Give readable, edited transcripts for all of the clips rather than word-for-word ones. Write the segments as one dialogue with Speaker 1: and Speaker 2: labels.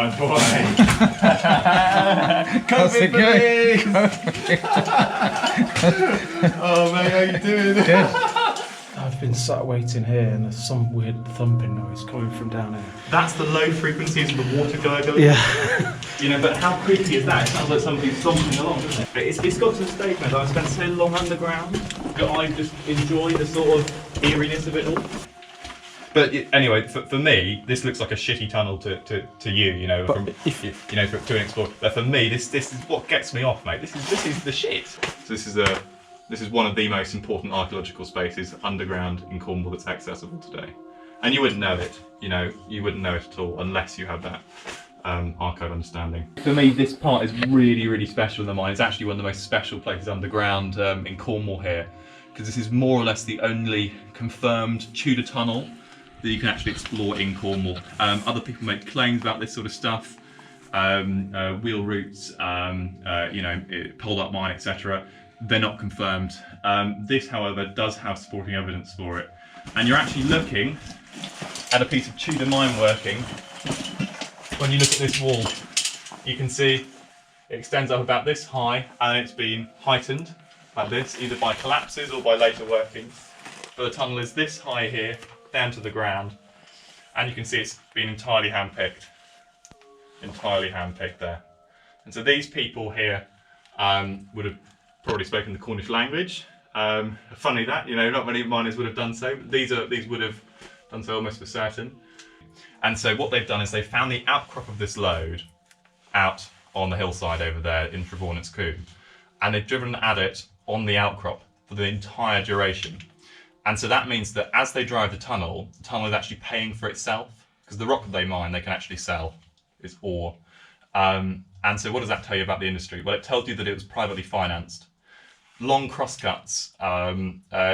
Speaker 1: my boy. COVID for me. Oh mate, how you doing?
Speaker 2: Good. I've been sat waiting here and there's some weird thumping noise coming from down here.
Speaker 1: That's the low frequencies of the water gurgling.
Speaker 2: Yeah.
Speaker 1: You know, but how creepy is that? It sounds like somebody's stomping along, doesn't it? It's got to a stage now that I've spent so long underground that I just enjoy the sort of eeriness of it all. But anyway, for me, this looks like a shitty tunnel to you, you know, from, you know, to an explorer. But for me, this is what gets me off, mate. This is the shit. So this is one of the most important archaeological spaces underground in Cornwall that's accessible today. And you wouldn't know it, you know, you wouldn't know it at all unless you had that archive understanding. For me, this part is really, really special in the mine. It's actually one of the most special places underground in Cornwall here, because this is more or less the only confirmed Tudor tunnel that you can actually explore in Cornwall. Other people make claims about this sort of stuff, wheel routes, you know, pulled up mine, etc. They're not confirmed. This, however, does have supporting evidence for it. And you're actually looking at a piece of Tudor mine working. When you look at this wall, you can see it extends up about this high, and it's been heightened like this, either by collapses or by later workings. But the tunnel is this high here, down to the ground, and you can see it's been entirely handpicked there. And so these people here would have probably spoken the Cornish language. Funny that, you know, not many miners would have done so. These would have done so almost for certain. And so what they've done is they've found the outcrop of this lode out on the hillside over there in Trevornant's Coombe, and they've driven at it on the outcrop for the entire duration. And so that means that as they drive the tunnel is actually paying for itself, because the rock that they mine, they can actually sell. It's ore. And so what does that tell you about the industry? Well, it tells you that it was privately financed. Long crosscuts,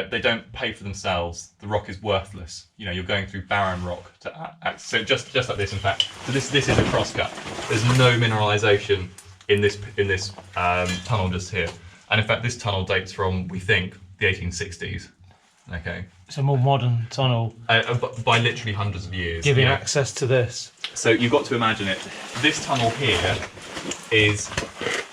Speaker 1: they don't pay for themselves. The rock is worthless. You know, you're going through barren rock to act. So just like this, in fact. So this is a crosscut. There's no mineralisation in this tunnel just here. And in fact, this tunnel dates from, we think, the 1860s. Okay.
Speaker 2: It's a more modern tunnel.
Speaker 1: By literally hundreds of years.
Speaker 2: Giving access to this.
Speaker 1: So you've got to imagine it. This tunnel here is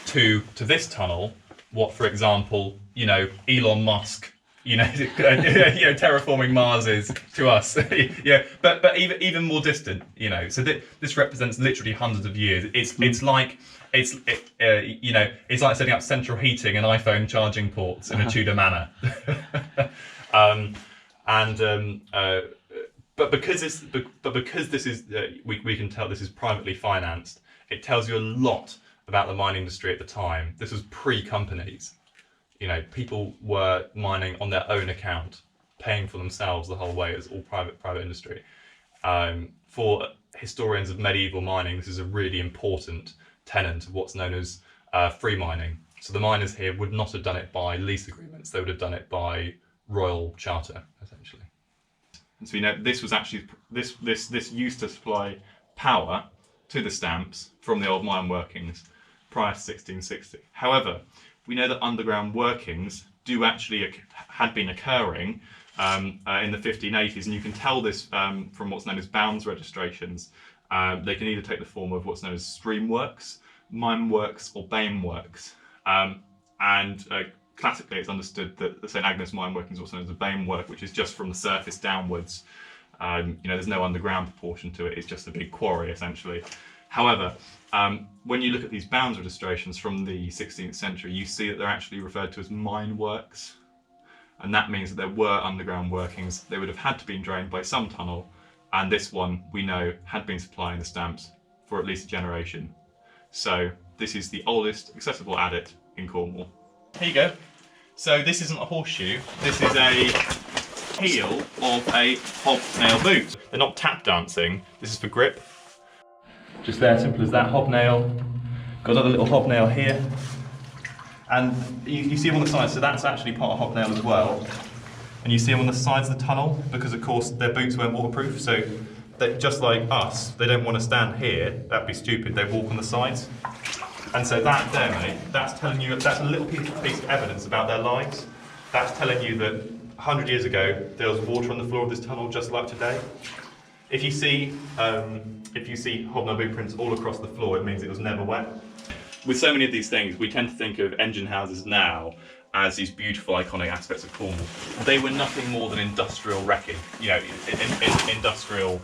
Speaker 1: to this tunnel what, for example, you know, Elon Musk, you know, terraforming Mars is to us. Yeah, but even more distant, you know. So this represents literally hundreds of years. It's like you know, it's like setting up central heating and iPhone charging ports in a Tudor manner. But because this is we can tell this is privately financed, it tells you a lot about the mining industry at the time. This was pre-companies. You know, people were mining on their own account, paying for themselves the whole way. It's all private industry. For historians of medieval mining, this is a really important tenet of what's known as free mining. So the miners here would not have done it by lease agreements. They would have done it by royal charter, essentially. And so, you know, this was actually this used to supply power to the stamps from the old mine workings prior to 1660. However, we know that underground workings had been occurring in the 1580s, and you can tell this from what's known as bounds registrations. They can either take the form of what's known as stream works, mine works, or BAME works. Classically, it's understood that the St Agnes mine working is also known as a BAME work, which is just from the surface downwards. You know, there's no underground proportion to it. It's just a big quarry, essentially. However, when you look at these bounds registrations from the 16th century, you see that they're actually referred to as mine works. And that means that there were underground workings. They would have had to be drained by some tunnel. And this one, we know, had been supplying the stamps for at least a generation. So this is the oldest accessible adit in Cornwall. Here you go. So this isn't a horseshoe, this is a heel of a hobnail boot. They're not tap dancing, this is for grip. Just there, simple as that, hobnail. Got another little hobnail here. And you see them on the sides, so that's actually part of hobnail as well. And you see them on the sides of the tunnel, because of course their boots weren't waterproof, so just like us, they don't want to stand here, that'd be stupid, they walk on the sides. And so that there, mate, that's telling you, that's a little piece of evidence about their lives. That's telling you that 100 years ago, there was water on the floor of this tunnel just like today. If you see hobnail boot prints all across the floor, it means it was never wet. With so many of these things, we tend to think of engine houses now as these beautiful, iconic aspects of Cornwall. They were nothing more than industrial wrecking, you know, industrial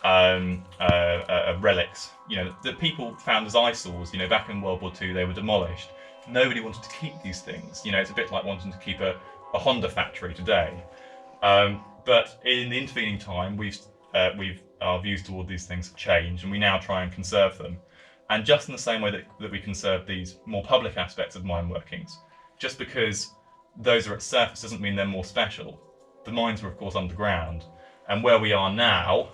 Speaker 1: relics, you know, that people found as eyesores. You know, back in World War II, they were demolished. Nobody wanted to keep these things. You know, it's a bit like wanting to keep a Honda factory today. But in the intervening time, our views toward these things have changed, and we now try and conserve them. And just in the same way that we conserve these more public aspects of mine workings, just because those are at surface doesn't mean they're more special. The mines were, of course, underground, and where we are now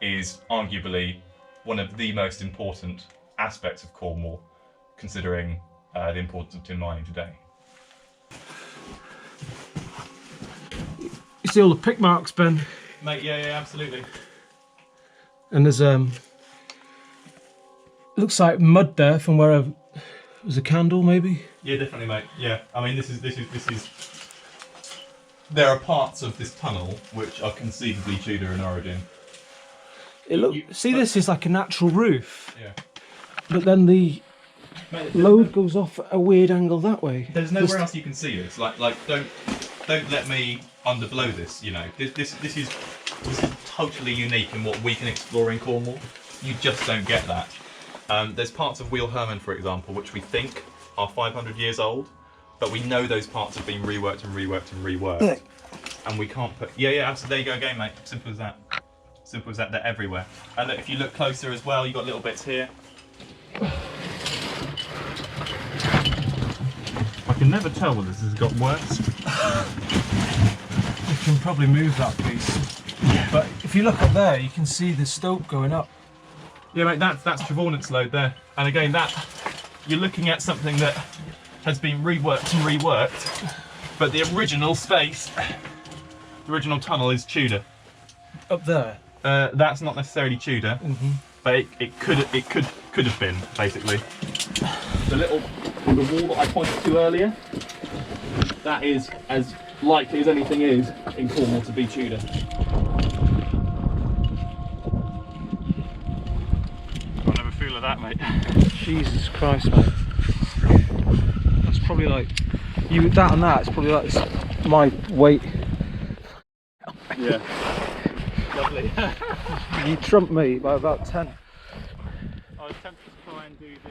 Speaker 1: is arguably one of the most important aspects of Cornwall, considering the importance of tin mining today.
Speaker 2: You see all the pick marks, Ben?
Speaker 1: Mate, yeah, absolutely.
Speaker 2: And there's looks like mud there from where there's a candle, maybe.
Speaker 1: Yeah, definitely, mate. Yeah, I mean, this is. There are parts of this tunnel which are conceivably Tudor in origin.
Speaker 2: This is like a natural roof.
Speaker 1: Yeah.
Speaker 2: But then the load goes off at a weird angle that way.
Speaker 1: There's nowhere else you can see it. Like don't let me underblow this. You know, this is totally unique in what we can explore in Cornwall. You just don't get that. There's parts of Wheel Herman, for example, which we think are 500 years old, but we know those parts have been reworked and reworked and reworked, and we can't put. Yeah. So there you go again, mate. Simple as that. Simple as that. They're everywhere. And look, if you look closer as well, you got little bits here. I can never tell whether this has got worse.
Speaker 2: You can probably move that piece. Yeah. But if you look up there, you can see the stope going up.
Speaker 1: Yeah, mate, that's Trevornant's load there. And again, you're looking at something that has been reworked and reworked, but the original space, the original tunnel is Tudor.
Speaker 2: Up there?
Speaker 1: That's not necessarily Tudor, but it could have been, basically. The wall that I pointed to earlier, that is as likely as anything is in Cornwall to be Tudor. Got another feel of that, mate.
Speaker 2: Jesus Christ, mate. That's probably like that and that. It's probably like my weight.
Speaker 1: Yeah. Lovely.
Speaker 2: You trumped me by about 10.
Speaker 1: I was tempted to try and do the